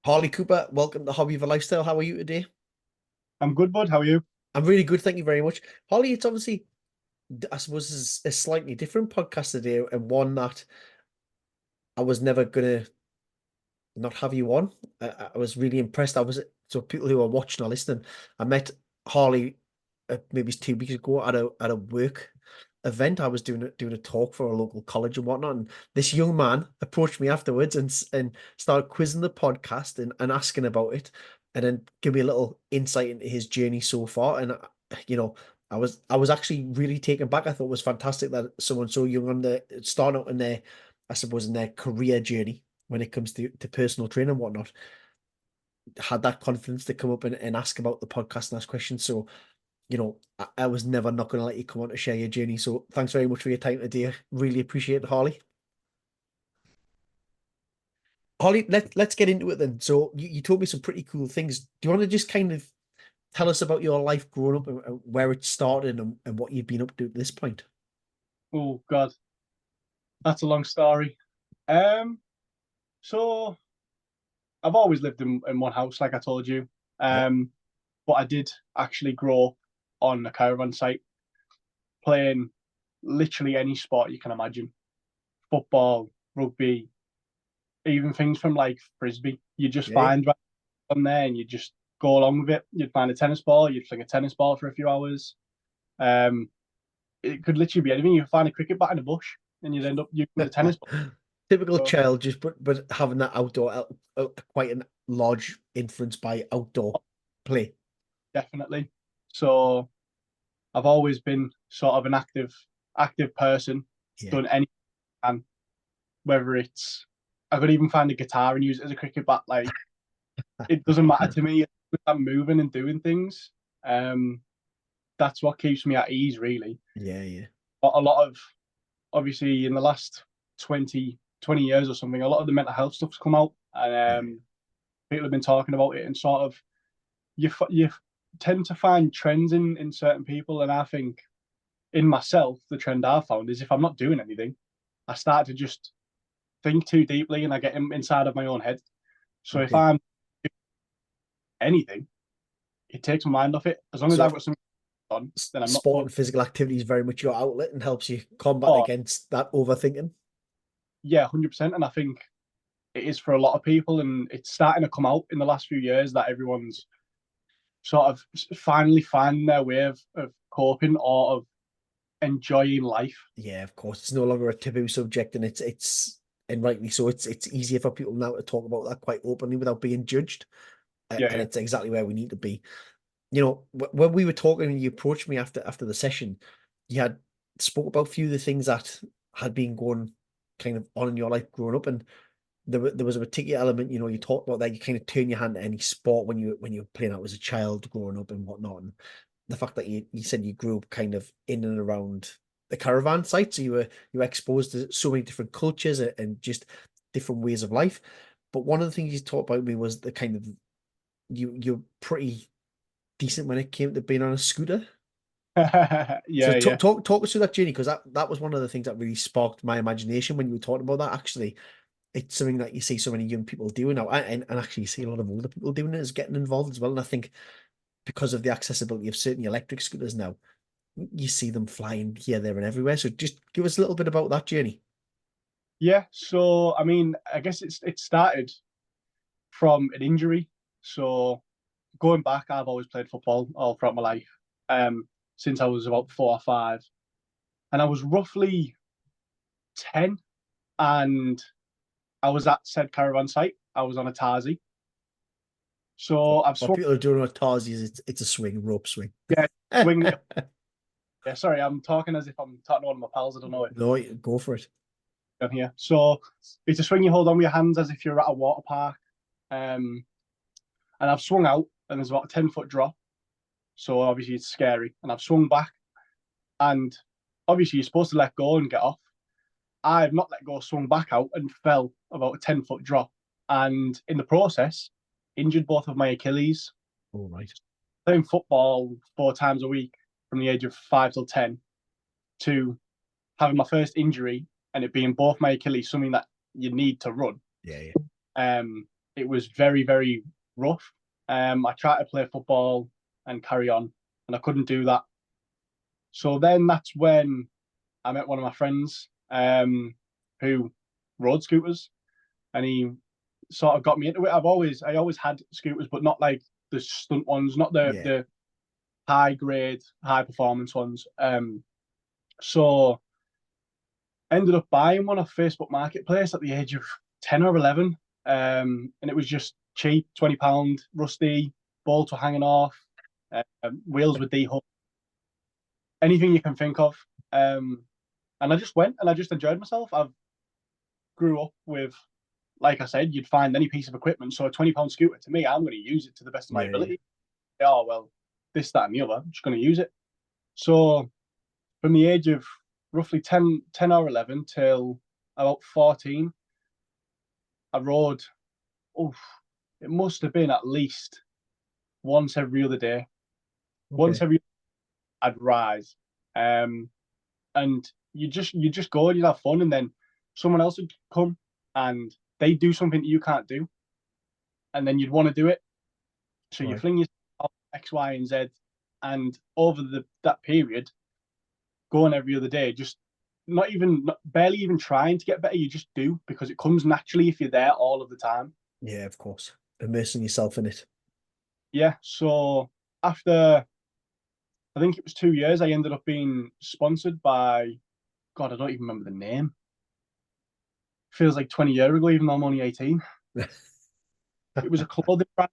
Harley Cooper, welcome to Hobby of a Lifestyle. How are you today? I'm good, bud. How are you? I'm really good, thank you very much. Harley, it's obviously, I suppose, is a slightly different podcast today, and one that I was never gonna not have you on. I was really impressed. So people who are watching or listening, I met Harley maybe 2 weeks ago at a work event. I was doing a talk for a local college and whatnot, and this young man approached me afterwards and started quizzing the podcast and asking about it, and then give me a little insight into his journey so far. And you know, I was actually really taken back. I thought it was fantastic that someone so young on the starting out in their, I suppose, in their career journey when it comes to personal training and whatnot, had that confidence to come up and ask about the podcast and ask questions. So, I was never not going to let you come on to share your journey. So thanks very much for your time today. Really appreciate it, Harley. Harley, let's get into it then. So you told me some pretty cool things. Do you want to just kind of tell us about your life growing up and where it started and what you've been up to at this point? Oh God, that's a long story. Um, so I've always lived in one house, like I told you. Yeah. Um, but I did actually grow up on a caravan site, playing literally any sport you can imagine: football, rugby, even things from like frisbee. You just Yeah. find right on there, and you just go along with it. You'd find a tennis ball, you'd fling a tennis ball for a few hours. Um, it could literally be anything. You find a cricket bat in a bush, and you'd end up using the Yeah. tennis ball. Typical So, child, just but having that outdoor quite a large influence by outdoor play. definitely. So I've always been sort of an active person, Yeah. done anything, whether it's I could even find a guitar and use it as a cricket bat. Like it doesn't matter to me. I'm moving and doing things. Um, that's what keeps me at ease, really. Yeah, yeah. But a lot of obviously in the last 20 years or something, a lot of the mental health stuff's come out, and Yeah. people have been talking about it, and sort of you tend to find trends in certain people, and I think in myself, the trend I've found is if I'm not doing anything, I start to just think too deeply and I get inside of my own head. So if Okay. I'm doing anything, it takes my mind off it. As long as I've So got something on, then I'm not sport and focused. physical activity is very much your outlet and helps you combat Oh, against that overthinking. yeah, 100%. And I think it is for a lot of people. And it's starting to come out in the last few years that everyone's sort of finally finding their way of coping or of enjoying life. Yeah, of course. It's no longer a taboo subject, and and rightly so. It's easier for people now to talk about that quite openly without being judged, Yeah, and yeah. it's exactly where we need to be. When we were talking and you approached me after the session, you had spoke about a few of the things that had been going kind of on in your life growing up, and there was a particular element, you talked about that you kind of turn your hand to any sport when you were playing out as a child growing up and whatnot. And the fact that you said you grew up kind of in and around the caravan site, so you were exposed to so many different cultures and just different ways of life. But one of the things you talked about me was the kind of you're pretty decent when it came to being on a scooter. So Yeah, yeah. talk us through that journey, because that was one of the things that really sparked my imagination when you were talking about that. Actually, it's something that you see so many young people doing now, and actually you see a lot of older people doing it, is getting involved as well. And I think because of the accessibility of certain electric scooters now, you see them flying here, there, and everywhere. So just give us a little bit about that journey. Yeah, so I mean, I guess it started from an injury. So going back, I've always played football all throughout my life, since I was about 4 or 5, and I was roughly 10, and I was at said caravan site. I was on a tarzy, so I've What swung. people are doing with Tarsies, it's a swing, rope swing. Yeah, swing. Yeah, sorry, I'm talking as if I'm talking to one of my pals. I don't know it No, go for it. down here. So it's a swing you hold on with your hands as if you're at a water park. Um, and I've swung out, and there's about a 10 foot drop. So obviously it's scary. And I've swung back, and obviously you're supposed to let go and get off. I've not let go, swung back out, and fell about a 10 foot drop. And in the process, injured both of my Achilles. All right. Playing football 4 times a week from the age of 5 till 10 to having my first injury and it being both my Achilles, something that you need to run. Yeah, yeah. Um, it was very, very rough. I tried to play football and carry on, and I couldn't do that. So then that's when I met one of my friends who rode scooters, and he sort of got me into it. I always had scooters, but not like the stunt ones, not Yeah. the high grade, high performance ones. So ended up buying one off Facebook Marketplace at the age of 10 or 11. And it was just cheap, £20, rusty, bolts were hanging off, wheels were D-hub, anything you can think of. And I just went and I just enjoyed myself. I've grew up with, like I said, you'd find any piece of equipment. So a £20 scooter, to me, I'm going to use it to the best of my Yeah. ability. Oh, well, this, that, and the other, I'm just going to use it. So from the age of roughly 10 or 11 till about 14, I rode, oh, it must have been at least once every other day. Once Okay. every I'd rise. And you just go and you'd have fun, and then someone else would come and they do something that you can't do, and then you'd want to do it. So you Right. fling yourself off X, Y, and Z, and over that period, going every other day, just barely even trying to get better. You just do because it comes naturally if you're there all of the time. Yeah, of course. Immersing yourself in it. Yeah. So after I think it was 2 years, I ended up being sponsored by God. I don't even remember the name. Feels like 20 years ago, even though I'm only 18. It was a clothing brand.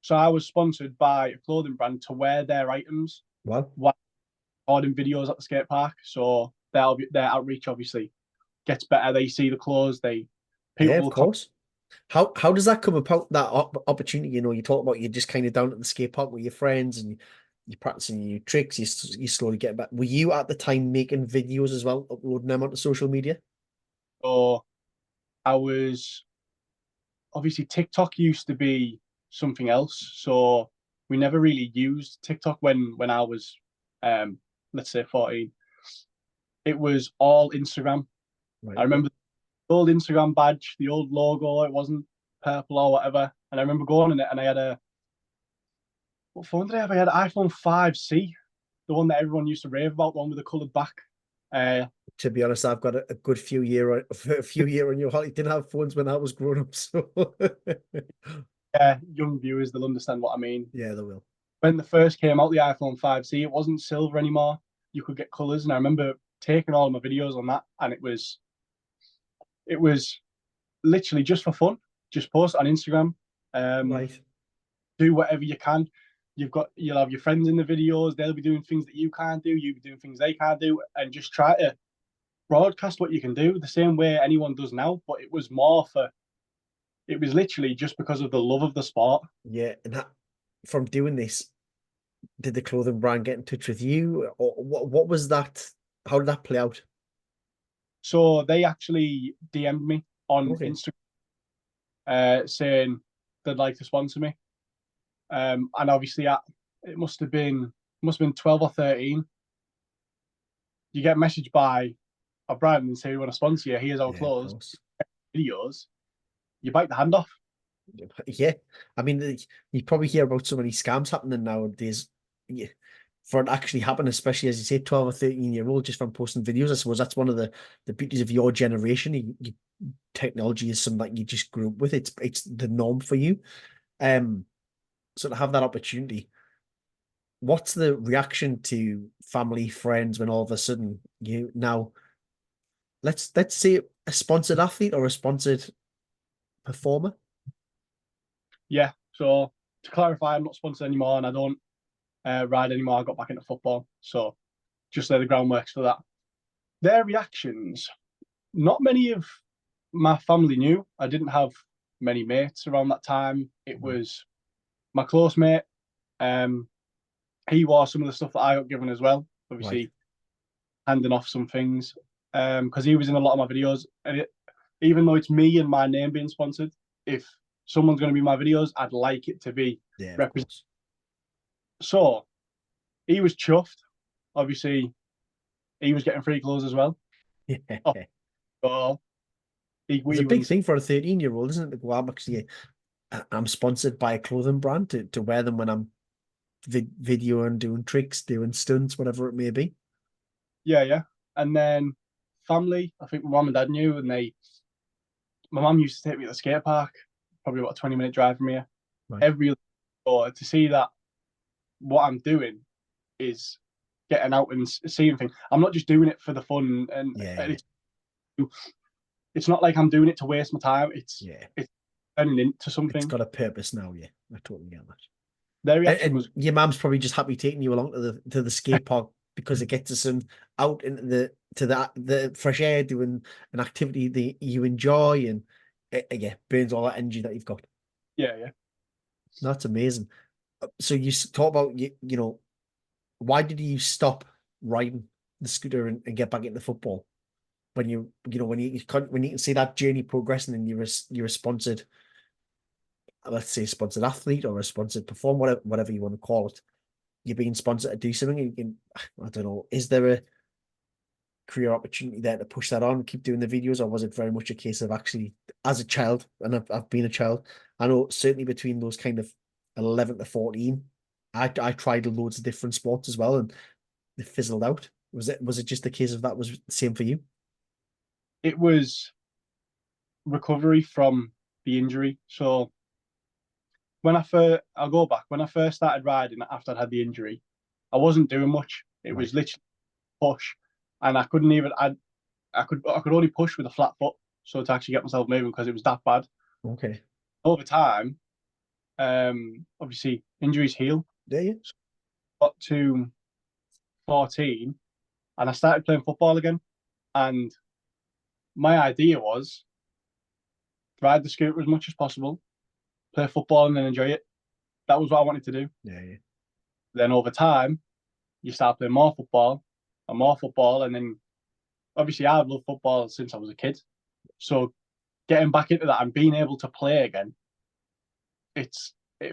So I was sponsored by a clothing brand to wear their items Well, while recording videos at the skate park. So their outreach obviously gets better. They see the clothes. yeah, People of will come. course. How does that come about, that opportunity? You know, you talk about you're just kind of down at the skate park with your friends and you're practicing your tricks, you slowly get back. Were you at the time making videos as well, uploading them onto social media? So I was obviously TikTok used to be something else. So we never really used TikTok when I was let's say 14. It was all Instagram. Right, I okay. remember the old Instagram badge, the old logo, it wasn't purple or whatever. And I remember going in it and I had what phone did I have? I had an iPhone 5C, the one that everyone used to rave about, the one with the coloured back. Uh, To be honest, I've got a good few year on your Harley. Didn't have phones when I was growing up, so yeah, young viewers, they'll understand what I mean. yeah, they will. When the first came out, the iPhone 5C, it wasn't silver anymore. You could get colours. And I remember taking all of my videos on that, and it was literally just for fun. Just post it on Instagram. Um, Right. do whatever you can. You'll have your friends in the videos. They'll be doing things that you can't do. You'll be doing things they can't do, and just try to broadcast what you can do the same way anyone does now. But it was literally just because of the love of the sport. Yeah, and from doing this, did the clothing brand get in touch with you, or what was that? How did that play out? So they actually DM'd me on Okay. Instagram saying they'd like to sponsor me. And obviously, it must have been 12 or 13. You get messaged by a brand and say we want to sponsor you. Here's our Yeah, of clothes, course. videos. You bite the hand off. Yeah, I mean, you probably hear about so many scams happening nowadays. Yeah, for it actually happen, especially as you say, 12 or 13-year-old, just from posting videos. I suppose that's one of the beauties of your generation. Technology is something that you just grew up with. It's the norm for you. Um, so to have that opportunity, what's the reaction to family, friends when all of a sudden you now let's say a sponsored athlete or a sponsored performer? Yeah. So to clarify, I'm not sponsored anymore, and I don't ride anymore. I got back into football, so just lay the groundworks for that. Their reactions. Not many of my family knew. I didn't have many mates around that time. It Right. was my close mate. Um, he wore some of the stuff that I got given as well. Right. Obviously, handing off some things because he was in a lot of my videos. And even though it's me and my name being sponsored, if someone's going to be in my videos, I'd like it to be Yeah, of represented. course. So he was chuffed. Obviously, he was getting free clothes as well. Yeah. Oh, It's a he big wouldn't. thing for a 13-year-old, isn't it? To go, I'm sponsored by a clothing brand to wear them when I'm videoing, doing tricks, doing stunts, whatever it may be. Yeah, yeah. And then family, I think my mum and dad knew, and my mum used to take me to the skate park, probably about a 20-minute drive from here. Right. Every or to see that what I'm doing is getting out and seeing things. I'm not just doing it for the fun, and Yeah, yeah, it's not like I'm doing it to waste my time. yeah. It's turning into It's something. got a purpose now. Yeah, I totally get that. Their And, reaction and was, your mom's probably just happy taking you along to the skate park because it gets us out into the fresh air, doing an activity that you enjoy, and yeah, burns all that energy that you've got. yeah, yeah. That's amazing. So you talk about why did you stop riding the scooter and get back into football when when you can see that journey progressing and you're a sponsored, let's say, sponsored athlete or a sponsored performer, whatever you want to call it. You're being sponsored to do something. I don't know. Is there a career opportunity there to push that on, keep doing the videos, or was it very much a case of actually, as a child, and I've been a child, I know certainly between those kind of 11 to 14, I tried loads of different sports as well, and they fizzled out. Was it just a case of that was the same for you? It was recovery from the injury. So I'll go back when I first started riding after I'd had the injury. I wasn't doing much. It was Right. literally push, and I couldn't even. I could only push with a flat foot, so to actually get myself moving because it was that bad. Okay. Over time, obviously injuries heal. Yeah, yeah. So I got to 14, and I started playing football again. And my idea was ride the scooter as much as possible, play football, and then enjoy it. That was what I wanted to do. Yeah, yeah. Then over time, you start playing more football and more football, and then obviously I've loved football since I was a kid. So getting back into that and being able to play again, it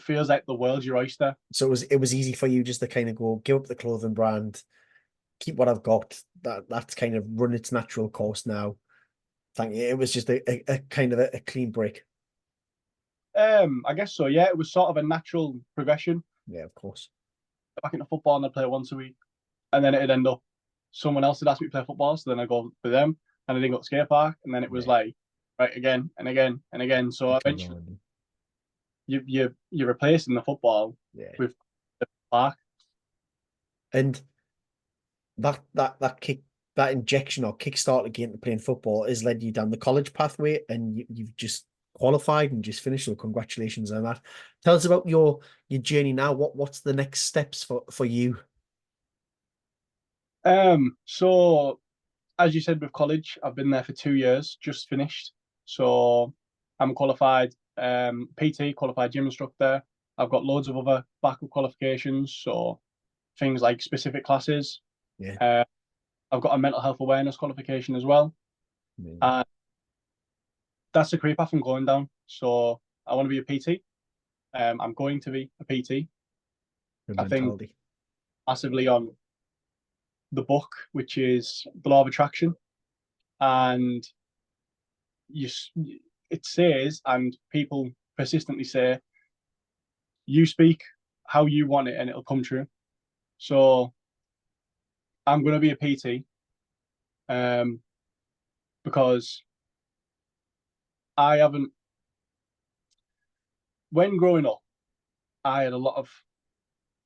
feels like the world's your oyster. So it was easy for you just to kind of go give up the clothing brand, keep what I've got. That's kind of run its natural course now. Thank you. It was just a kind of a clean break. I guess so. Yeah, it was sort of a natural progression. Yeah, of course. Back into football and I'd play once a week, and then it'd end up someone else would ask me to play football, so then I go with them, and then go to skate park, and then it was Yeah, like right again and again and again. So it goes eventually, on. you're replacing the football Yeah, with the park. and that kick, that injection or kickstart again to playing football has led you down the college pathway, and you've just qualified and just finished. So congratulations on that. Tell us about your journey now. What's the next steps for you? So as you said with college, I've been there for 2 years, just finished. So I'm qualified PT, qualified gym instructor. I've got loads of other backup qualifications, so things like specific classes. Yeah, Uh, I've got a mental health awareness qualification as well. amazing. And that's the career path I'm going down. So I want to be a PT. I'm going to be a PT. Good I think mentality. massively on the book, which is the law of attraction. And you, it says, and people persistently say, you speak how you want it and it'll come true. So I'm going to be a PT because I haven't, when growing up, I had a lot of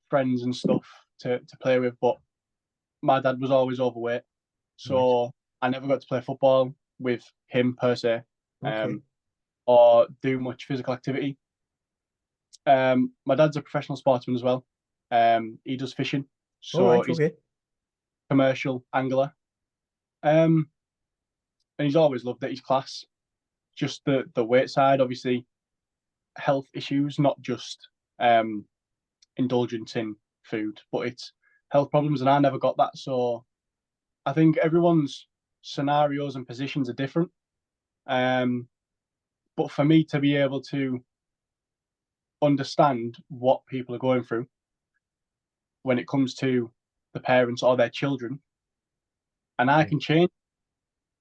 friends and stuff to play with, but my dad was always overweight. Right. So I never got to play football with him per se, Okay. or do much physical activity. My dad's a professional sportsman as well. He does fishing, All so right. he's Okay. a commercial angler. Um, and he's always loved it. He's class. Just the weight side, obviously, health issues, not just um, indulgence in food, but it's health problems, and I never got that. So I think everyone's scenarios and positions are different. Um, but for me to be able to understand what people are going through when it comes to the parents or their children, and I Yeah. can change,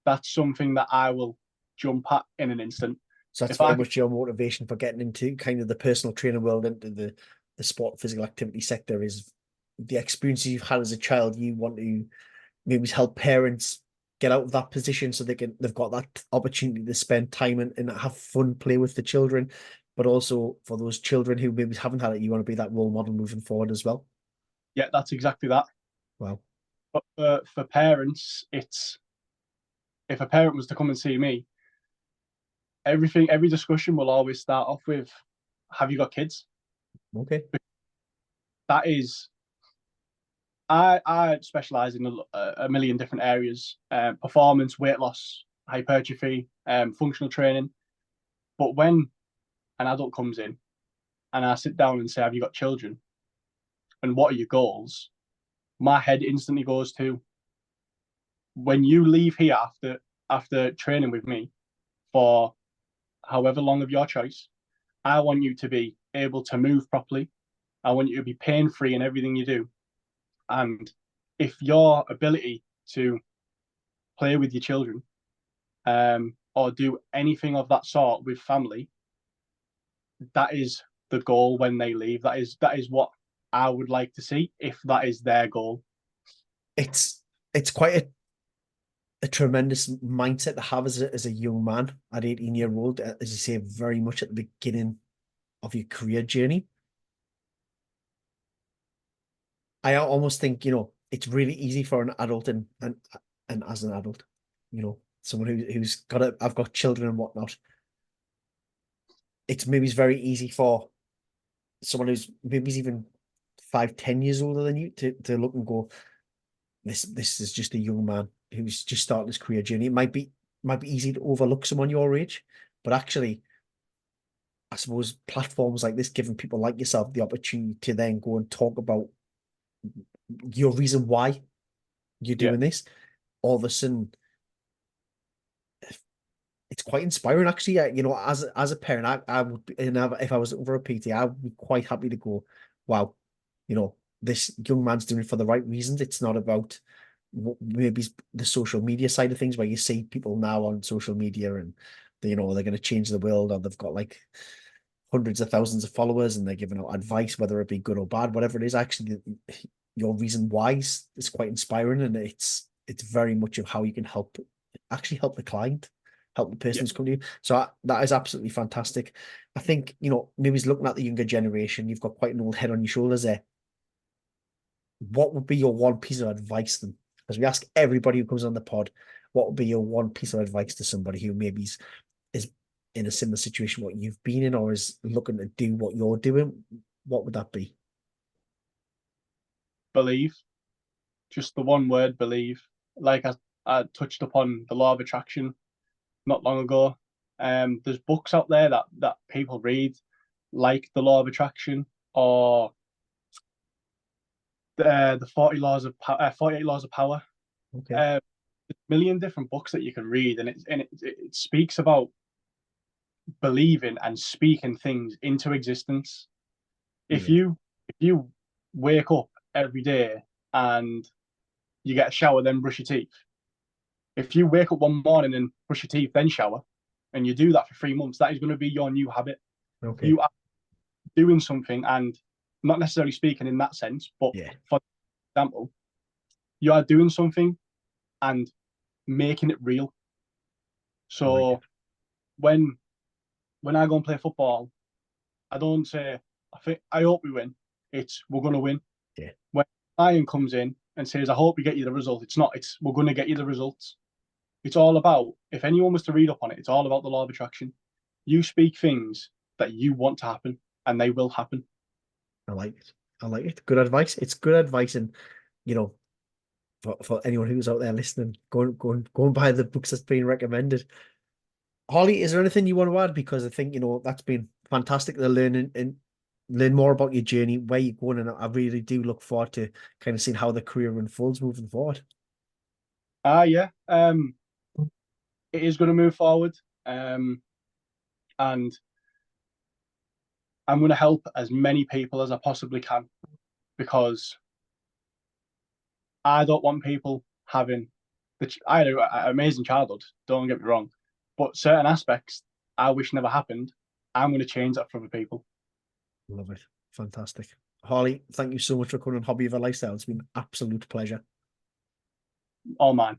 that's something that I will jump at in an instant. So that's If very I could, much your motivation for getting into kind of the personal training world, into the sport physical activity sector, is the experiences you've had as a child. You want to maybe help parents get out of that position so they've got that opportunity to spend time and have fun, play with the children, but also for those children who maybe haven't had it, you want to be that role model moving forward as well. yeah, that's exactly that. Wow. But for parents, it's if a parent was to come and see me, every discussion will always start off with, "Have you got kids?" Okay. That is, I specialize in a million different areas: performance, weight loss, hypertrophy, functional training. But when an adult comes in and I sit down and say, "Have you got children? And what are your goals?" My head instantly goes to, when you leave here after training with me for however long of your choice, I want you to be able to move properly. I want you to be pain free in everything you do. And if your ability to play with your children, or do anything of that sort with family, that is the goal when they leave. That is what I would like to see if that is their goal. It's quite a tremendous mindset to have as a young man at 18-year old, as you say, very much at the beginning of your career journey. I almost think, it's really easy for an adult and as an adult, someone who's I've got children and whatnot. It's very easy for someone who's maybe even 5, 10 years older than you to look and go, this is just a young man who's just starting his career journey. It might be easy to overlook someone your age, but actually, I suppose platforms like this giving people like yourself the opportunity to then go and talk about your reason why you're Yeah, doing this. All of a sudden, it's quite inspiring, actually. As a parent, I would be, and if I was over a PT, I would be quite happy to go, wow, this young man's doing it for the right reasons. It's not about maybe the social media side of things, where you see people now on social media and they're going to change the world, or they've got like hundreds of thousands of followers and they're giving out advice, whether it be good or bad, whatever it is. Actually, your reason why is quite inspiring, and it's very much of how you can actually help the client, help the person yeah. who's coming to you. So that is absolutely fantastic. I think, maybe he's looking at the younger generation. You've got quite an old head on your shoulders there. What would be your one piece of advice to them? Because we ask everybody who comes on the pod, what would be your one piece of advice to somebody who maybe is in a similar situation what you've been in, or is looking to do what you're doing? What would that be? Believe. Just the one word, believe. Like I touched upon the law of attraction not long ago. There's books out there that people read, like the law of attraction, or the 48 laws of power. Okay. A million different books that you can read, and it speaks about believing and speaking things into existence. If Yeah. you wake up every day and you get a shower, then brush your teeth. If you wake up one morning and brush your teeth, then shower, and you do that for 3 months, that is going to be your new habit. Okay. You are doing something, and not necessarily speaking in that sense, but Yeah. for example, you are doing something and making it real. I like it. So when I go and play football, I don't say, I hope we win. It's, we're going to win. Yeah. When Iron comes in and says, I hope we get you the result, it's not. It's, we're going to get you the results. It's all about, if anyone was to read up on it, it's all about the law of attraction. You speak things that you want to happen, and they will happen. I like it. I like it. Good advice. It's good advice, and you know, for anyone who's out there listening, go and buy the books that's being recommended. Holly, is there anything you want to add? Because I think, that's been fantastic to learn more about your journey, where you're going, and I really do look forward to kind of seeing how the career unfolds moving forward. Yeah. It is going to move forward. And I'm going to help as many people as I possibly can, because I don't want people having I had an amazing childhood, don't get me wrong, But certain aspects I wish never happened. I'm going to change that for other people. Love it. Fantastic. Harley, thank you so much for coming on Hobby of a Lifestyle. It's been an absolute pleasure. All mine.